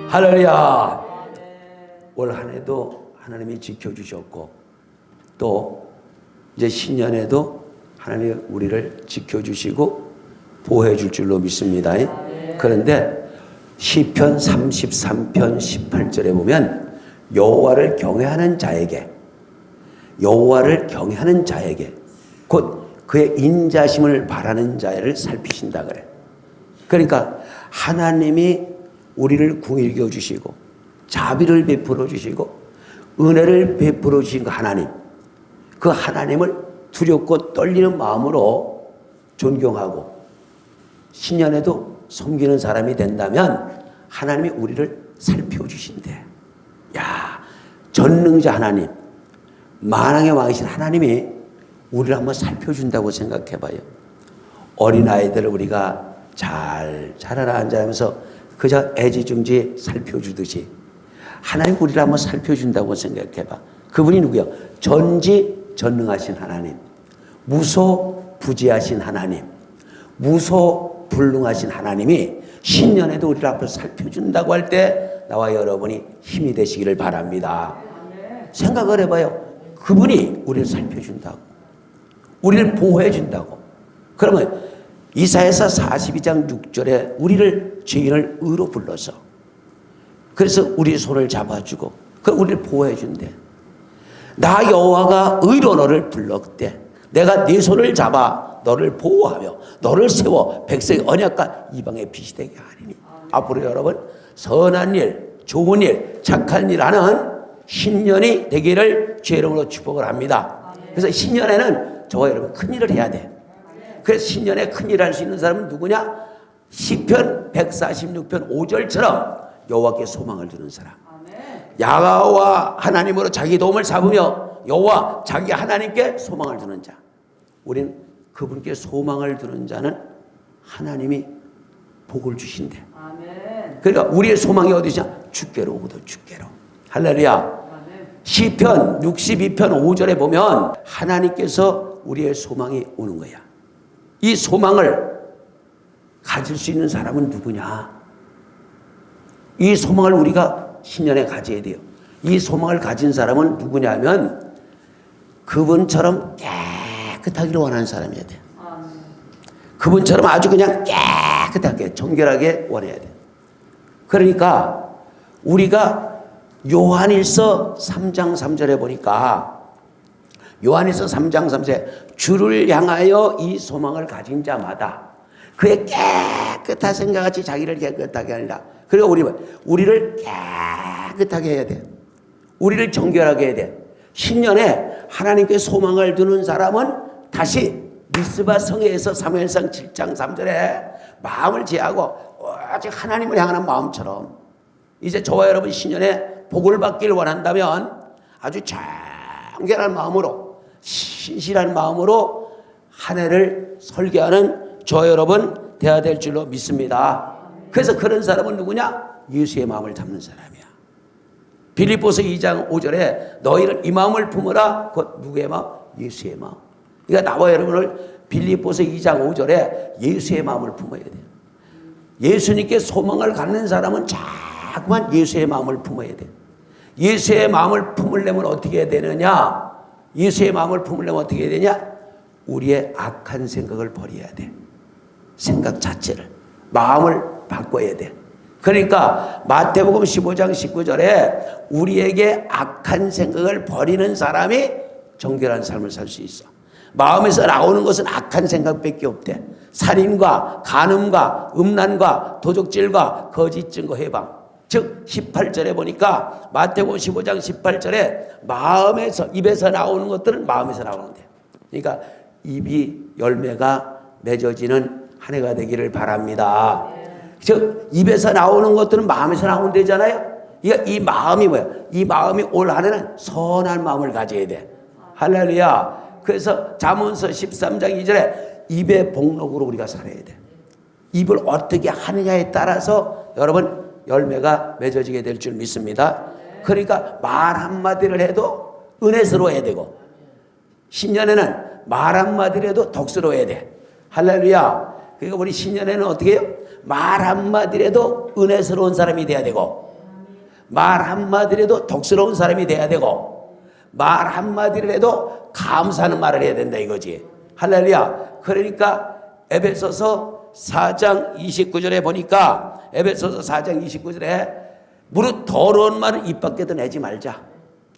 할렐루야. 올 한 해도 하나님이 지켜주셨고 또 이제 신년에도 하나님이 우리를 지켜주시고 보호해 줄 줄로 믿습니다. 그런데 시편 33편 18절에 보면 여호와를 경외하는 자에게 곧 그의 인자심을 바라는 자를 살피신다 그래. 그러니까 하나님이 우리를 궁일겨 주시고 자비를 베풀어 주시고 은혜를 베풀어 주신 그 하나님, 그 하나님을 두렵고 떨리는 마음으로 존경하고 신년에도 섬기는 사람이 된다면 하나님이 우리를 살펴주신대. 야, 전능자 하나님, 만왕의 왕이신 하나님이 우리를 한번 살펴준다고 생각해봐요. 어린아이들을 우리가 잘 자라라 앉아면서 그저 애지중지 살펴주듯이 하나님 우리를 한번 살펴준다고 생각해봐. 그분이 누구야? 전지전능하신 하나님, 무소부지하신 하나님, 무소불능하신 하나님이 신년에도 우리를 앞으로 살펴준다고 할 때 나와 여러분이 힘이 되시기를 바랍니다. 생각을 해봐요. 그분이 우리를 살펴준다고, 우리를 보호해준다고. 그러면 이사야서 42장 6절에 우리를 죄인을 의로 불러서 그래서 우리 손을 잡아주고 그럼 우리를 보호해준대. 나 여호와가 의로 너를 불렀대. 내가 네 손을 잡아 너를 보호하며 너를 세워 백성의 언약과 이방의 빛이 되게 하리니. 앞으로 여러분 선한 일, 좋은 일, 착한 일 하는 신년이 되기를 주의 이름으로 축복을 합니다. 그래서 신년에는 저와 여러분 큰일을 해야 돼. 그래서 신년에 큰일 할 수 있는 사람은 누구냐? 시편 146편 5절처럼 여호와께 소망을 두는 사람. 야훼와 하나님으로 자기 도움을 삼으며 여호와 자기 하나님께 소망을 두는 자. 우리는 그분께 소망을 두는 자는 하나님이 복을 주신대. 그러니까 우리의 소망이 어디냐? 주께로 오거든, 주께로. 할렐루야. 시편 62편 5절에 보면 하나님께서 우리의 소망이 오는 거야. 이 소망을 가질 수 있는 사람은 누구냐? 이 소망을 우리가 신년에 가져야 돼요. 이 소망을 가진 사람은 누구냐면 그분처럼 깨끗하기를 원하는 사람이어야 돼. 그분처럼 아주 그냥 깨끗하게 정결하게 원해야 돼. 그러니까 우리가 요한일서 3장 3절에 보니까 요한일서 3장 3절에 주를 향하여 이 소망을 가진 자마다 그의 깨끗한 생각같이 자기를 깨끗하게 하리라. 그리고 우리를 깨끗하게 해야 돼. 우리를 정결하게 해야 돼. 신년에 하나님께 소망을 두는 사람은 다시 미스바 성회에서 사무엘상 7장 3절에 마음을 제하고 오직 하나님을 향하는 마음처럼 이제 저와 여러분 신년에 복을 받기를 원한다면 아주 정결한 마음으로 신실한 마음으로 한 해를 설계하는 저와 여러분 되어야 될 줄로 믿습니다. 그래서 그런 사람은 누구냐? 예수의 마음을 담는 사람이야. 빌립보서 2장 5절에 너희는 이 마음을 품으라. 곧 누구의 마음? 예수의 마음. 그러니까 나와 여러분을 빌립보서 2장 5절에 예수의 마음을 품어야 돼요. 예수님께 소망을 갖는 사람은 자꾸만 예수의 마음을 품어야 돼. 예수의 마음을 품으려면 어떻게 해야 되느냐? 예수의 마음을 품으려면 어떻게 해야 되냐? 우리의 악한 생각을 버려야 돼. 생각 자체를. 마음을 바꿔야 돼. 그러니까 마태복음 15장 19절에 우리에게 악한 생각을 버리는 사람이 정결한 삶을 살 수 있어. 마음에서 나오는 것은 악한 생각밖에 없대. 살인과 간음과 음란과 도적질과 거짓 증거 해방. 즉 18절에 보니까 마태복음 15장 18절에 마음에서 입에서 나오는 것들은 마음에서 나오는데. 그러니까 입이 열매가 맺어지는 한 해가 되기를 바랍니다. 즉 입에서 나오는 것들은 마음에서 나오면 되잖아요. 그러니까 이 마음이 뭐야? 이 마음이 올 한 해는 선한 마음을 가져야 돼. 할렐루야. 그래서 잠언서 13장 2절에 입의 복록으로 우리가 살아야 돼. 입을 어떻게 하느냐에 따라서 여러분 열매가 맺어지게 될 줄 믿습니다. 그러니까 말 한마디를 해도 은혜스러워야 되고 신년에는 말 한마디를 해도 덕스러워야 돼. 할렐루야. 그러니까 우리 신년에는 어떻게 해요? 말 한마디라도 은혜스러운 사람이 돼야 되고 말 한마디라도 덕스러운 사람이 돼야 되고 말 한마디를 해도 감사하는 말을 해야 된다 이거지. 할렐루야. 그러니까 에베소서 4장 29절에 보니까 에베소서 4장 29절에 무릇 더러운 말을 입 밖에도 내지 말자.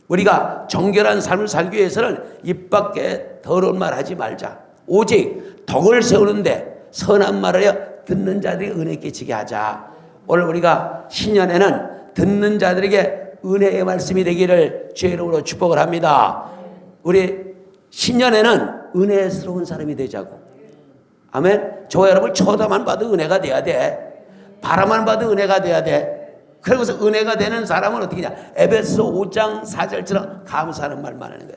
우리가 정결한 삶을 살기 위해서는 입 밖에 더러운 말 하지 말자. 오직 덕을 세우는데 선한 말을 하여 듣는 자들이 은혜 끼치게 하자. 오늘 우리가 신년에는 듣는 자들에게 은혜의 말씀이 되기를 주의 이름으로 축복을 합니다. 우리 신년에는 은혜스러운 사람이 되자고. 아멘. 저와 여러분 쳐다만 봐도 은혜가 돼야 돼. 바라만 봐도 은혜가 돼야 돼. 그러고서 은혜가 되는 사람은 어떻게 하냐. 에베소 5장 4절처럼 감사하는 말만 하는 거예요.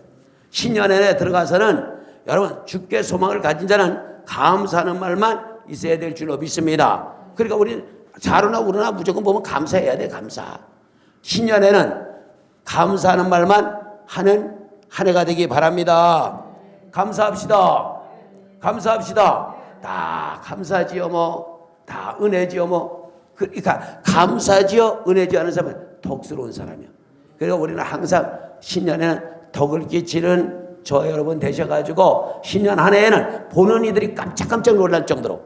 신년에 들어가서는 여러분 주께 소망을 가진 자는 감사하는 말만 있어야 될 줄로 믿습니다. 그러니까 우리 자로나 우로나 무조건 보면 감사해야 돼. 감사. 신년에는 감사하는 말만 하는 한 해가 되기 바랍니다. 감사합시다. 감사합시다. 다 감사지요 뭐. 다 은혜지요 뭐. 그러니까 감사지요 은혜지요 하는 사람은 덕스러운 사람이야. 그러니까 우리는 항상 신년에는 덕을 끼치는 저 여러분 되셔가지고 신년 한 해에는 보는 이들이 깜짝깜짝 놀랄 정도로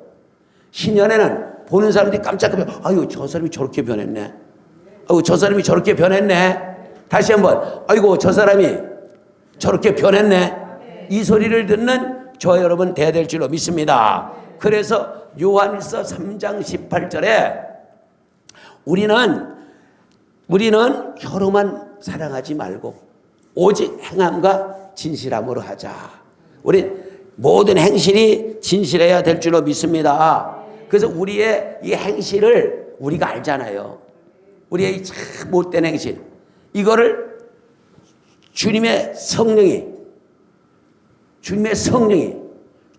신년에는 보는 사람들이 깜짝깜짝 아유 저 사람이 저렇게 변했네. 아유 저 사람이 저렇게 변했네. 다시 한번 아이고 저 사람이 저렇게 변했네. 이 소리를 듣는 저 여러분 돼야 될 줄로 믿습니다. 그래서 요한일서 3장 18절에 우리는 혀로만 사랑하지 말고 오직 행함과 진실함으로 하자. 우리 모든 행실이 진실해야 될 줄로 믿습니다. 그래서 우리의 이 행실을 우리가 알잖아요. 우리의 이 참 못된 행실. 이거를 주님의 성령이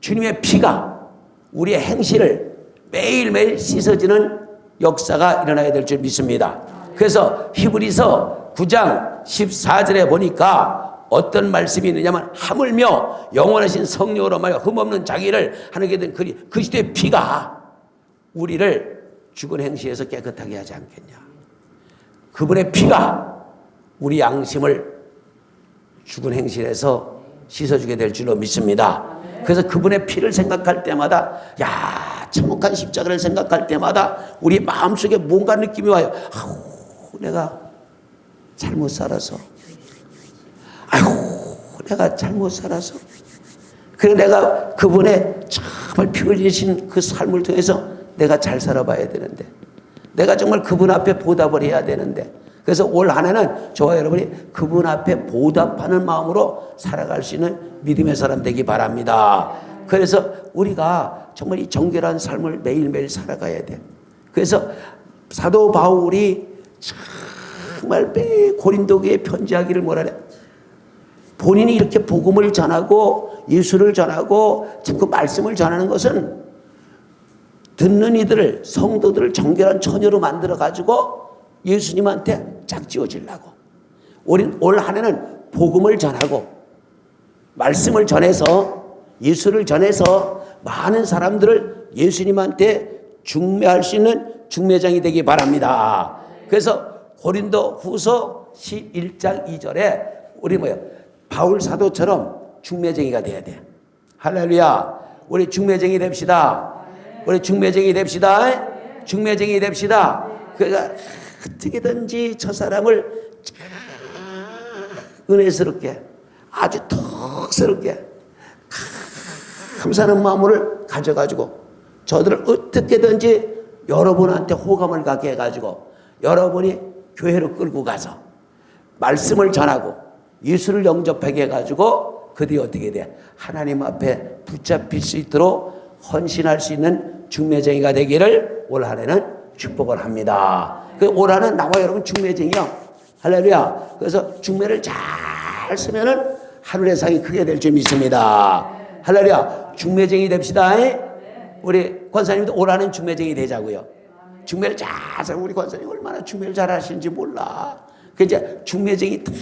주님의 피가 우리의 행실을 매일매일 씻어주는 역사가 일어나야 될 줄 믿습니다. 그래서 히브리서 9장 14절에 보니까 어떤 말씀이 있느냐면 하물며 영원하신 성령으로 말하여 흠없는 자기를 하게 된 그리스도의 피가 우리를 죽은 행실에서 깨끗하게 하지 않겠냐. 그분의 피가 우리 양심을 죽은 행실에서 씻어주게 될 줄로 믿습니다. 그래서 그분의 피를 생각할 때마다 참혹한 십자가를 생각할 때마다 우리 마음속에 뭔가 느낌이 와요. 내가 잘못 살아서 내가 잘못 살아서 그래 내가 그분의 정말 피 흘리신 그 삶을 통해서 내가 잘 살아봐야 되는데 내가 정말 그분 앞에 보답을 해야 되는데 그래서 올 한 해는 저와 여러분이 그분 앞에 보답하는 마음으로 살아갈 수 있는 믿음의 사람 되기 바랍니다. 그래서 우리가 정말 이 정결한 삶을 매일매일 살아가야 돼. 그래서 사도 바울이 정말 고린도교에 편지하기를 뭐라 그래. 본인이 이렇게 복음을 전하고 예수를 전하고 그 말씀을 전하는 것은 듣는 이들을 성도들을 정결한 처녀로 만들어가지고 예수님한테 짝지어지려고. 우린 올 한 해는 복음을 전하고 말씀을 전해서 예수를 전해서 많은 사람들을 예수님한테 중매할 수 있는 중매장이 되기 바랍니다. 그래서 고린도 후서 11장 2절에 우리 바울 사도처럼 중매쟁이가 돼야 돼. 할렐루야. 우리 중매쟁이 됩시다. 우리 중매쟁이 됩시다. 중매쟁이 됩시다. 그러니까 어떻게든지 저 사람을 은혜스럽게 아주 턱스럽게 감사하는 마음을 가져가지고 저들을 어떻게든지 여러분한테 호감을 갖게 해가지고 여러분이 교회로 끌고 가서 말씀을 전하고 예수를 영접하게 해가지고 그들이 어떻게 돼? 하나님 앞에 붙잡힐 수 있도록 헌신할 수 있는 중매쟁이가 되기를 올 한 해는 축복을 합니다. 올 한 해는 나와 여러분 중매쟁이요. 할렐루야. 그래서 중매를 잘 쓰면은 하늘의 상이 크게 될 줄 믿습니다. 할렐루야. 중매쟁이 됩시다. 우리 권사님도 올 한 해는 중매쟁이 되자고요. 중매를 잘 하고 우리 권사님 얼마나 중매를 잘 하시는지 몰라. 그 이제 중매쟁이 딱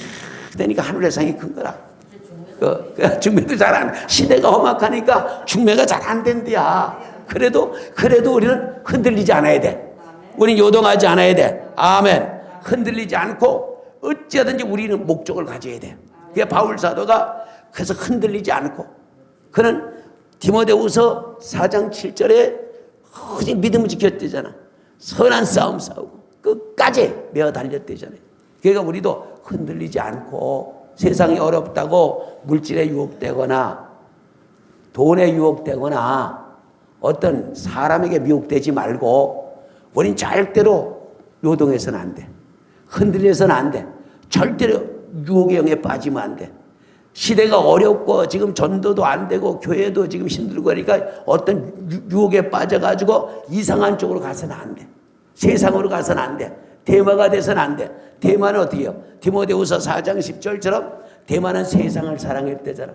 되니까 하늘의 상이 큰 거라. 중매도 잘 안, 시대가 험악하니까 중매가 잘 안 된대야. 그래도 우리는 흔들리지 않아야 돼. 우리는 요동하지 않아야 돼. 아멘. 흔들리지 않고 어찌하든지 우리는 목적을 가져야 돼. 그게 바울 사도가 그래서 흔들리지 않고 그는 디모데후서 4장 7절에 허지 믿음을 지켰대잖아. 선한 싸움 싸우고 끝까지 매어 달렸대잖아요. 그러니까 우리도 흔들리지 않고 세상이 어렵다고 물질에 유혹되거나 돈에 유혹되거나 어떤 사람에게 미혹되지 말고 우린 절대로 요동해서는 안 돼. 흔들려서는 안 돼. 절대로 유혹의 영에 빠지면 안 돼. 시대가 어렵고 지금 전도도 안 되고 교회도 지금 힘들고 하니까 어떤 유혹에 빠져가지고 이상한 쪽으로 가서는 안 돼. 세상으로 가서는 안 돼. 대마가 돼서는 안 돼. 대마는 어떻게 해요? 디모데후서 4장 10절처럼 대마는 세상을 사랑했대잖아.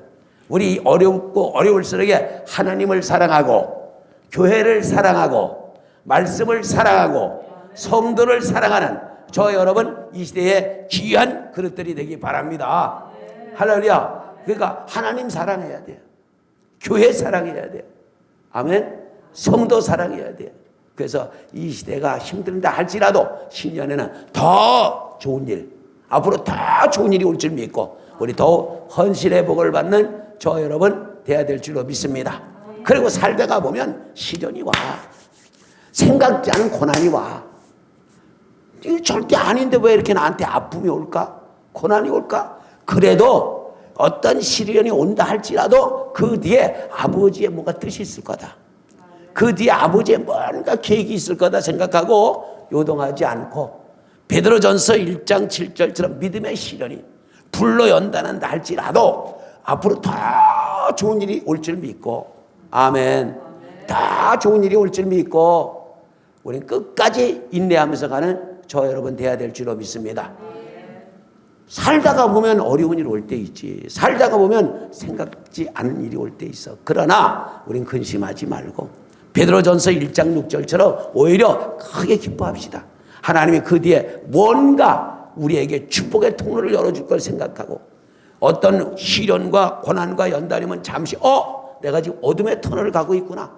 우리 어렵고 어려울수록에 하나님을 사랑하고 교회를 사랑하고 말씀을 사랑하고 성도를 사랑하는 저 여러분 이 시대에 귀한 그릇들이 되기 바랍니다. 할렐루야. 그러니까 하나님 사랑해야 돼요. 교회 사랑해야 돼요. 아멘. 성도 사랑해야 돼요. 그래서 이 시대가 힘들다 할지라도 신년에는 더 좋은 일, 앞으로 더 좋은 일이 올 줄 믿고 우리 더욱 헌신의 복을 받는 저 여러분 돼야 될 줄로 믿습니다. 그리고 살다가 보면 시련이 와. 생각지 않은 고난이 와. 이게 절대 아닌데 왜 이렇게 나한테 아픔이 올까? 고난이 올까? 그래도 어떤 시련이 온다 할지라도 그 뒤에 아버지의 뭔가 뜻이 있을 거다. 그 뒤에 아버지의 뭔가 계획이 있을 거다 생각하고 요동하지 않고 베드로전서 1장 7절처럼 믿음의 시련이 불로 연단한다 할지라도 앞으로 더 좋은 일이 올 줄 믿고 아멘. 더 좋은 일이 올 줄 믿고 우리는 끝까지 인내하면서 가는 저 여러분 돼야 될 줄로 믿습니다. 살다가 보면 어려운 일이 올 때 있지. 살다가 보면 생각지 않은 일이 올 때 있어. 그러나 우린 근심하지 말고 베드로전서 1장 6절처럼 오히려 크게 기뻐합시다. 하나님이 그 뒤에 뭔가 우리에게 축복의 통로를 열어줄 걸 생각하고 어떤 시련과 고난과 연단이면 잠시 내가 지금 어둠의 터널을 가고 있구나.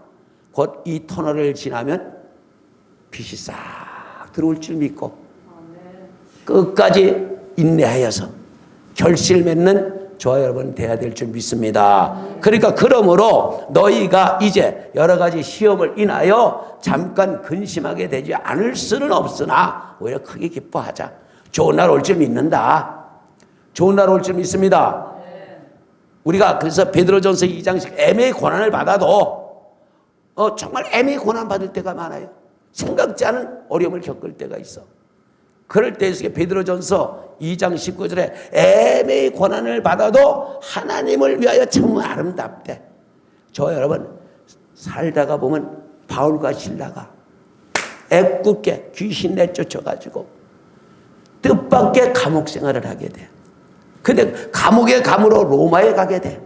곧 이 터널을 지나면 빛이 싹 들어올 줄 믿고 끝까지 인내하여서 결실 맺는 저와 여러분 돼야 될 줄 믿습니다. 그러니까 그러므로 너희가 이제 여러 가지 시험을 인하여 잠깐 근심하게 되지 않을 수는 없으나 오히려 크게 기뻐하자. 좋은 날 올 줄 믿는다. 좋은 날 올 줄 믿습니다. 우리가 그래서 베드로전서 2장씩 애매히 고난을 받아도 정말 애매히 고난 받을 때가 많아요. 생각지 않은 어려움을 겪을 때가 있어. 그럴 때 베드로전서 2장 19절에 애매히 고난을 받아도 하나님을 위하여 참 아름답대. 저 여러분 살다가 보면 바울과 실라가 애꿎게 귀신 내쫓아가지고 뜻밖의 감옥 생활을 하게 돼. 근데 감옥의 감으로 로마에 가게 돼.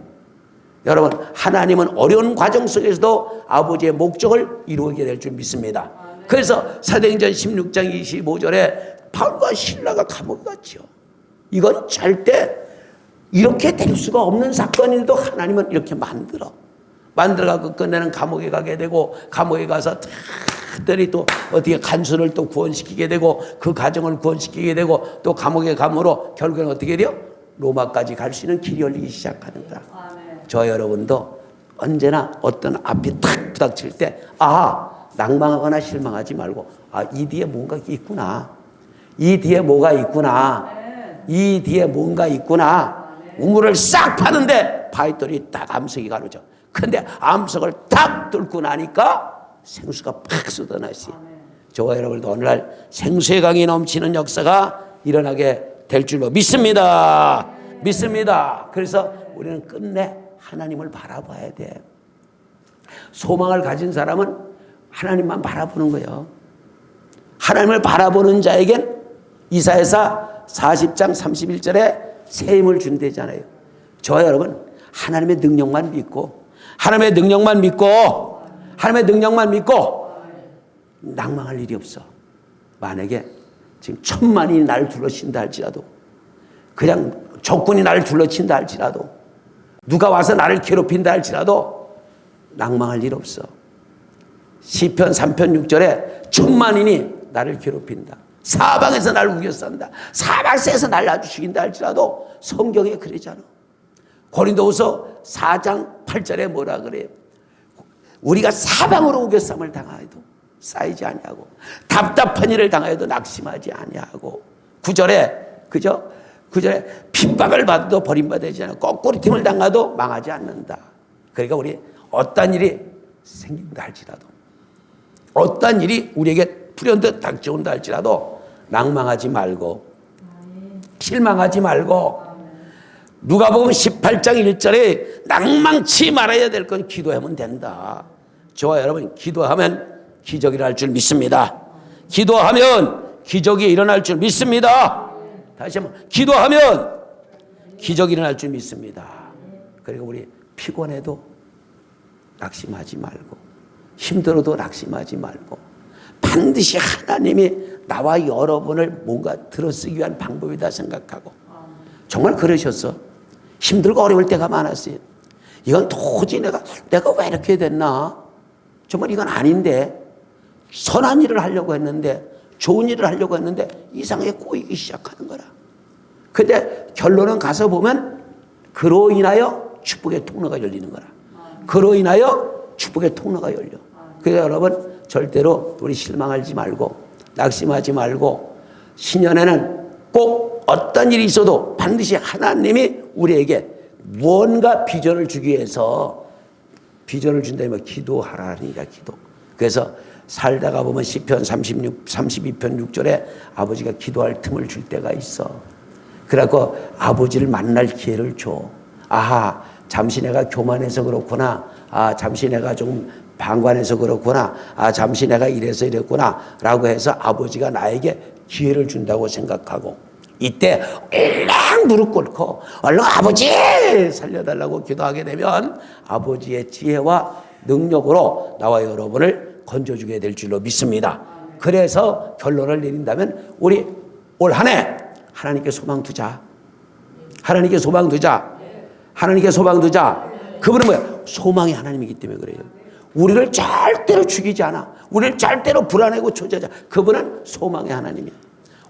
여러분 하나님은 어려운 과정 속에서도 아버지의 목적을 이루게 될 줄 믿습니다. 그래서 사도행전 16장 25절에 바울과 실라가 감옥에 갔죠. 이건 절대 이렇게 될 수가 없는 사건인데도 하나님은 이렇게 만들어가고 끝내는 감옥에 가게 되고 감옥에 가서 특별히 또 어떻게 간수를 또 구원시키게 되고 그 가정을 구원시키게 되고 또 감옥에 감으로 결국엔 어떻게 돼요? 로마까지 갈 수 있는 길이 열리기 시작하는 거야. 저 여러분도 언제나 어떤 앞이 탁 부닥칠 때 낭망하거나 실망하지 말고 이 뒤에 뭔가 있구나. 이 뒤에 뭐가 있구나. 이 뒤에 뭔가 있구나. 우물을 싹 파는데 바위돌이 딱 암석이 가로져. 근데 암석을 딱 뚫고 나니까 생수가 팍 쏟아나시. 저와 여러분도 오늘날 생수의 강이 넘치는 역사가 일어나게 될 줄로 믿습니다. 믿습니다. 그래서 우리는 끝내 하나님을 바라봐야 돼. 소망을 가진 사람은 하나님만 바라보는 거예요. 하나님을 바라보는 자에겐 이사야서 40장 31절에 새 힘을 준대잖아요. 저와 여러분 하나님의 능력만 믿고 하나님의 능력만 믿고 낭망할 일이 없어. 만약에 지금 천만이 나를 둘러친다 할지라도 그냥 적군이 나를 둘러친다 할지라도 누가 와서 나를 괴롭힌다 할지라도 낭망할 일 없어. 시편 3편 6절에 천만인이 나를 괴롭힌다. 사방에서 날 우겨싼다. 사방에서 날 아주 죽인다 할지라도 성경에 그러잖아. 고린도후서 4장 8절에 뭐라 그래요? 우리가 사방으로 우겨쌈을 당하여도 쌓이지 아니하고 답답한 일을 당하여도 낙심하지 아니하고 9절에 그죠? 9절에 핍박을 받아도 버림받지 않고 거꾸리팀을 당하도 망하지 않는다. 그러니까 우리 어떤 일이 생긴다 할지라도 어떤 일이 우리에게 불현듯 닥쳐온다 할지라도 낭망하지 말고 실망하지 말고 누가복음 18장 1절에 낭망치 말아야 될 건 기도하면 된다. 저와 여러분 기도하면 기적이 일어날 줄 믿습니다. 기도하면 기적이 일어날 줄 믿습니다. 다시 한번 기도하면 기적이 일어날 줄 믿습니다. 그리고 우리 피곤해도 낙심하지 말고 힘들어도 낙심하지 말고 반드시 하나님이 나와 여러분을 뭔가 들어쓰기 위한 방법이다 생각하고 정말 그러셨어. 힘들고 어려울 때가 많았어요. 이건 도저히 내가 왜 이렇게 됐나? 정말 이건 아닌데 선한 일을 하려고 했는데 좋은 일을 하려고 했는데 이상하게 꼬이기 시작하는 거라. 근데 결론은 가서 보면 그로 인하여 축복의 통로가 열리는 거라. 그로 인하여 축복의 통로가 열려. 그래서 여러분 절대로 우리 실망하지 말고 낙심하지 말고 신년에는 꼭 어떤 일이 있어도 반드시 하나님이 우리에게 무언가 비전을 주기 위해서 비전을 준다면 기도하라니까 기도. 그래서 살다가 보면 시편 32편 6절에 아버지가 기도할 틈을 줄 때가 있어. 그래갖고 아버지를 만날 기회를 줘. 아하, 잠시 내가 교만해서 그렇구나. 아, 잠시 내가 좀 방관해서 그렇구나. 아, 잠시 내가 이래서 이랬구나. 라고 해서 아버지가 나에게 기회를 준다고 생각하고 이때 얼른 무릎 꿇고 얼른 아버지 살려달라고 기도하게 되면 아버지의 지혜와 능력으로 나와 여러분을 건져주게 될 줄로 믿습니다. 그래서 결론을 내린다면 우리 올 한 해 하나님께 소망 두자. 하나님께 소망 두자. 하나님께 소망 두자. 그분은 뭐야? 소망이 하나님이기 때문에 그래요. 우리를 절대로 죽이지 않아. 우리를 절대로 불안하고 초조하지 않아. 그분은 소망의 하나님이야.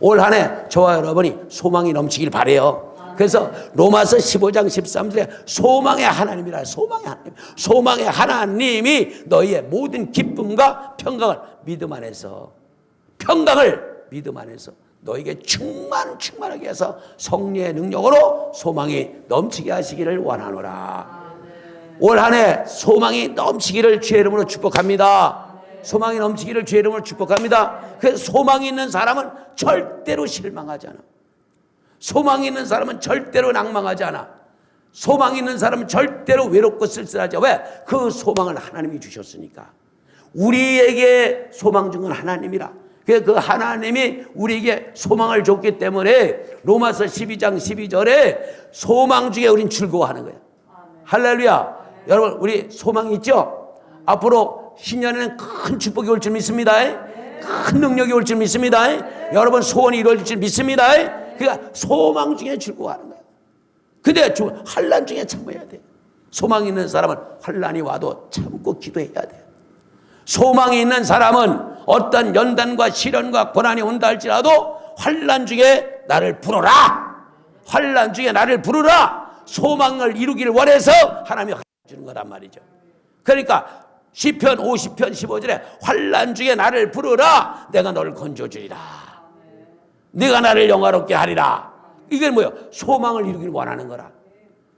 올 한 해 저와 여러분이 소망이 넘치길 바라요. 그래서 로마서 15장 13절에 소망의 하나님이라. 소망의 하나님. 소망의 하나님이 너희의 모든 기쁨과 평강을 믿음 안에서 평강을 믿음 안에서 너에게 충만하게 해서 성령의 능력으로 소망이 넘치게 하시기를 원하노라. 올 한 해 소망이 넘치기를 주의 이름으로 축복합니다. 소망이 넘치기를 주의 이름으로 축복합니다. 그래서 소망이 있는 사람은 절대로 실망하지 않아. 소망이 있는 사람은 절대로 낭망하지 않아. 소망이 있는 사람은 절대로 외롭고 쓸쓸하지 않아. 왜? 그 소망을 하나님이 주셨으니까. 우리에게 소망 준 건 하나님이라. 그 하나님이 우리에게 소망을 줬기 때문에 로마서 12장 12절에 소망 중에 우린 즐거워하는 거야. 할렐루야. 여러분 우리 소망이 있죠? 앞으로 신년에는 큰 축복이 올 줄 믿습니다. 큰 능력이 올 줄 믿습니다. 여러분 소원이 이루어질 줄 믿습니다. 그러니까 소망 중에 즐거워하는 거야. 근데 환난 중에 참아야 돼. 소망 있는 사람은 환난이 와도 참고 기도해야 돼. 소망이 있는 사람은 어떤 연단과 시련과 고난이 온다 할지라도 환난 중에 나를 부르라. 환난 중에 나를 부르라. 소망을 이루기를 원해서 하나님이 주는 거란 말이죠. 그러니까 시편 50편 15절에 환난 중에 나를 부르라. 내가 너를 건져주리라. 네가 나를 영화롭게 하리라. 이게 뭐예요? 소망을 이루기를 원하는 거라.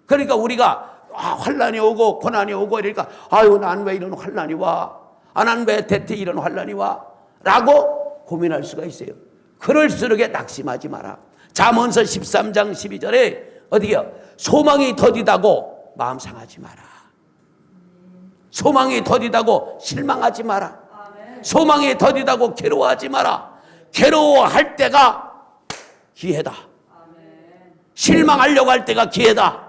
그러니까 우리가 환난이 오고 고난이 오고 이러니까 아유 난 왜 이런 환난이 와? 난 왜 대체 이런 환난이 와? 라고 고민할 수가 있어요. 그럴수록 낙심하지 마라. 잠언서 13장 12절에 어디요? 소망이 더디다고 마음 상하지 마라. 소망이 더디다고 실망하지 마라. 소망이 더디다고 괴로워하지 마라. 괴로워할 때가 기회다. 실망하려고 할 때가 기회다.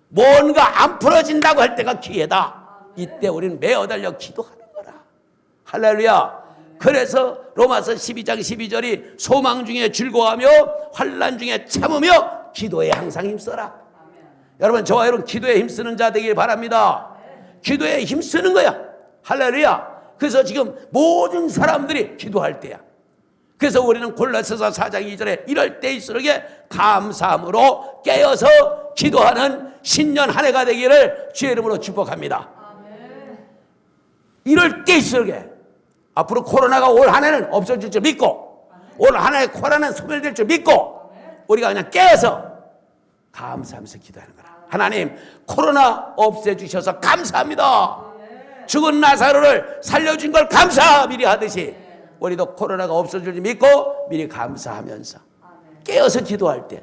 뭔가 안 풀어진다고 할 때가 기회다. 이때 우리는 매어달려 기도하는 거라. 할렐루야. 그래서 로마서 12장 12절이 소망 중에 즐거워하며 환난 중에 참으며 기도에 항상 힘써라. 여러분 저와 여러분 기도에 힘쓰는 자 되길 바랍니다. 기도에 힘쓰는 거야. 할렐루야. 그래서 지금 모든 사람들이 기도할 때야. 그래서 우리는 골로새서 4장 2절에 이럴 때일수록에 감사함으로 깨어서 기도하는 신년 한 해가 되기를 주의 이름으로 축복합니다. 이럴 때일수록에 앞으로 코로나가 올 한 해는 없어질 줄 믿고 올 한 해에 코로나는 소멸될 줄 믿고 우리가 그냥 깨어서 감사하면서 기도하는 거라. 하나님, 코로나 없애주셔서 감사합니다. 죽은 나사로를 살려준 걸 감사 미리 하듯이 우리도 코로나가 없어질 줄 믿고 미리 감사하면서 깨어서 기도할 때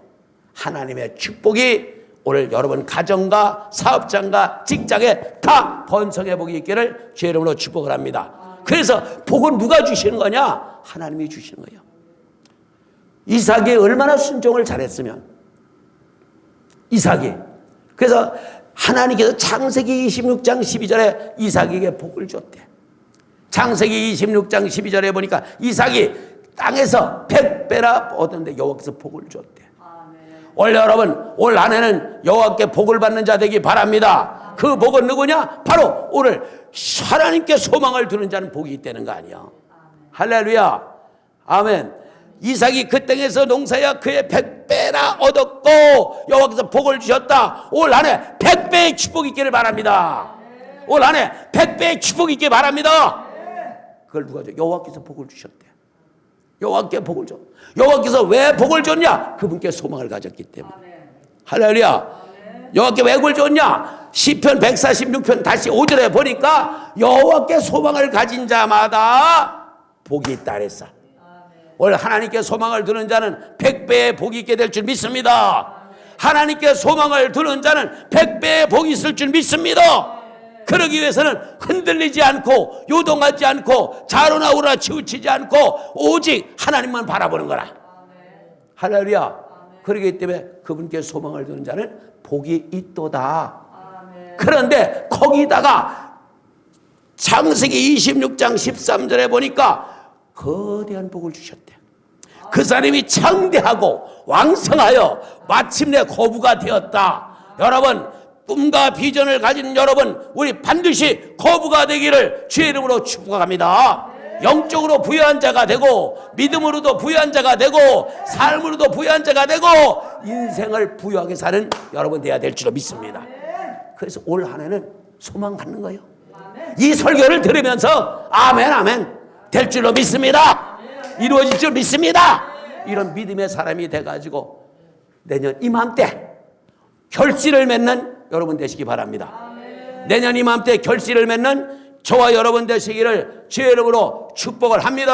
하나님의 축복이 오늘 여러분 가정과 사업장과 직장에 다 번성해 복이 있기를 주의 이름으로 축복을 합니다. 그래서 복은 누가 주시는 거냐? 하나님이 주시는 거예요. 이삭이 얼마나 순종을 잘했으면 이삭이 그래서 하나님께서 창세기 26장 12절에 이삭에게 복을 줬대. 창세기 26장 12절에 보니까 이삭이 땅에서 100배나 얻었는데 여호와께서 복을 줬대. 원래 여러분 올 한 해는 여호와께 복을 받는 자 되기 바랍니다. 그 복은 누구냐? 바로 오늘 하나님께 소망을 두는 자는 복이 있다는 거 아니야. 할렐루야. 아멘. 이삭이 그 땅에서 농사야 그의 100배나 얻었고 여호와께서 복을 주셨다. 올 한 해 100배의 축복이 있기를 바랍니다. 올 한 해 100배의 축복이 있기를 바랍니다. 그걸 누가 줘? 여호와께서 복을 주셨대. 여호와께 복을 줘. 여호와께서 왜 복을 줬냐? 그분께 소망을 가졌기 때문에. 할렐루야. 여호와께 왜 복을 줬냐? 시편 146편 다시 5절에 보니까 여호와께 소망을 가진 자마다 복이 있다 그랬어. 오늘 하나님께 소망을 두는 자는 100배의 복이 있게 될 줄 믿습니다. 하나님께 소망을 두는 자는 100배의 복이 있을 줄 믿습니다. 그러기 위해서는 흔들리지 않고 요동하지 않고 좌로나 우로나 치우치지 않고 오직 하나님만 바라보는 거라. 할렐루야. 그러기 때문에 그분께 소망을 두는 자는 복이 있도다. 그런데 거기다가 창세기 26장 13절에 보니까 거대한 복을 주셨대. 그 사람이 창대하고 왕성하여 마침내 거부가 되었다. 여러분, 꿈과 비전을 가진 여러분, 우리 반드시 거부가 되기를 주의 이름으로 축복합니다. 영적으로 부유한 자가 되고 믿음으로도 부유한 자가 되고 삶으로도 부유한 자가 되고 인생을 부유하게 사는 여러분 되어야 될 줄로 믿습니다. 그래서 올 한 해는 소망 갖는 거예요. 이 설교를 들으면서 아멘 아멘 될 줄로 믿습니다. 이루어질 줄 믿습니다. 이런 믿음의 사람이 돼가지고 내년 이맘때 결실을 맺는 여러분 되시기 바랍니다. 내년 이맘때 결실을 맺는 저와 여러분 되시기를 주의 이름으로 축복을 합니다.